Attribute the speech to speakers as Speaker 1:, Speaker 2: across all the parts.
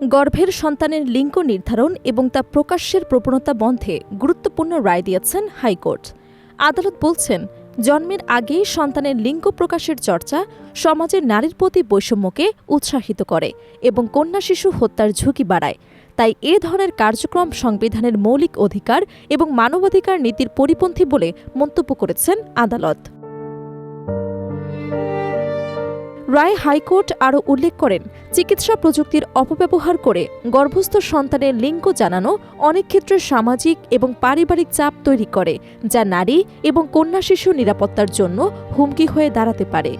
Speaker 1: গর্ভের সন্তানের লিঙ্গ নির্ধারণ এবং তা প্রকাশের প্রবণতা বন্ধে গুরুত্বপূর্ণ রায় দিয়েছেন হাইকোর্ট। আদালত বলছেন, জন্মের আগেই সন্তানের লিঙ্গ প্রকাশের চর্চা সমাজের নারীর প্রতি বৈষম্যকে উৎসাহিত করে এবং কন্যা শিশু হত্যার ঝুঁকি বাড়ায়। তাই এ ধরনের কার্যক্রম সংবিধানের মৌলিক অধিকার এবং মানবাধিকার নীতির পরিপন্থী বলে মন্তব্য করেছেন আদালত। রায়ে হাইকোর্ট আরও উল্লেখ করেন, চিকিৎসা প্রযুক্তির অপব্যবহার করে গর্ভস্থ সন্তানের লিঙ্গ জানানো অনেক ক্ষেত্রে সামাজিক এবং পারিবারিক চাপ তৈরি করে, যা নারী এবং কন্যা শিশু নিরাপত্তার জন্য হুমকি হয়ে দাঁড়াতে পারে।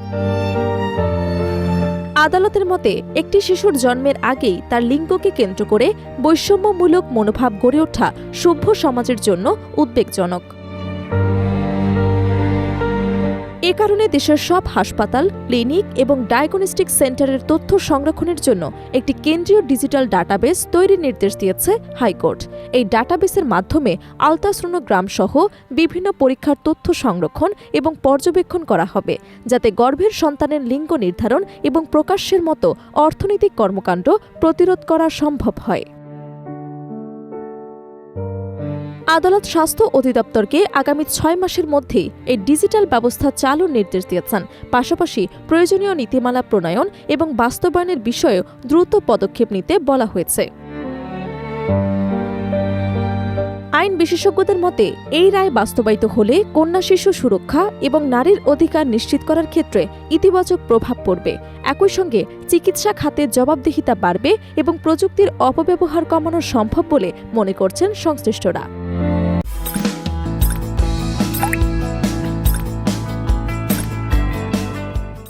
Speaker 1: আদালতের মতে, একটি শিশুর জন্মের আগেই তার লিঙ্গকে কেন্দ্র করে বৈষম্যমূলক মনোভাব গড়ে ওঠা সভ্য সমাজের জন্য উদ্বেগজনক। এ কারণে দেশের সব হাসপাতাল, ক্লিনিক এবং ডায়াগনস্টিক সেন্টারের তথ্য সংরক্ষণের জন্য একটি কেন্দ্রীয় ডিজিটাল ডাটাবেস তৈরির নির্দেশ দিয়েছে হাইকোর্ট। এই ডাটাবেসের মাধ্যমে আলট্রাসোনোগ্রাম সহ বিভিন্ন পরীক্ষার তথ্য সংরক্ষণ এবং পর্যবেক্ষণ করা হবে, যাতে গর্ভের সন্তানের লিঙ্গ নির্ধারণ এবং প্রকাশের মতো অর্থনৈতিক কর্মকাণ্ড প্রতিরোধ করা সম্ভব হয়। আদালত স্বাস্থ্য অধিদপ্তরকে আগামী ৬ মাসের মধ্যেই এই ডিজিটাল ব্যবস্থা চালুর নির্দেশ দিয়েছেন। পাশাপাশি প্রয়োজনীয় নীতিমালা প্রণয়ন এবং বাস্তবায়নের বিষয়েও দ্রুত পদক্ষেপ নিতে বলা হয়েছে। আইন বিশেষজ্ঞদের মতে, এই রায় বাস্তবায়িত হলে কন্যা শিশু সুরক্ষা এবং নারীর অধিকার নিশ্চিত করার ক্ষেত্রে ইতিবাচক প্রভাব পড়বে। একই সঙ্গে চিকিৎসা খাতে জবাবদিহিতা বাড়বে এবং প্রযুক্তির অপব্যবহার কমানো সম্ভব বলে মনে করছেন সংশ্লিষ্টরা।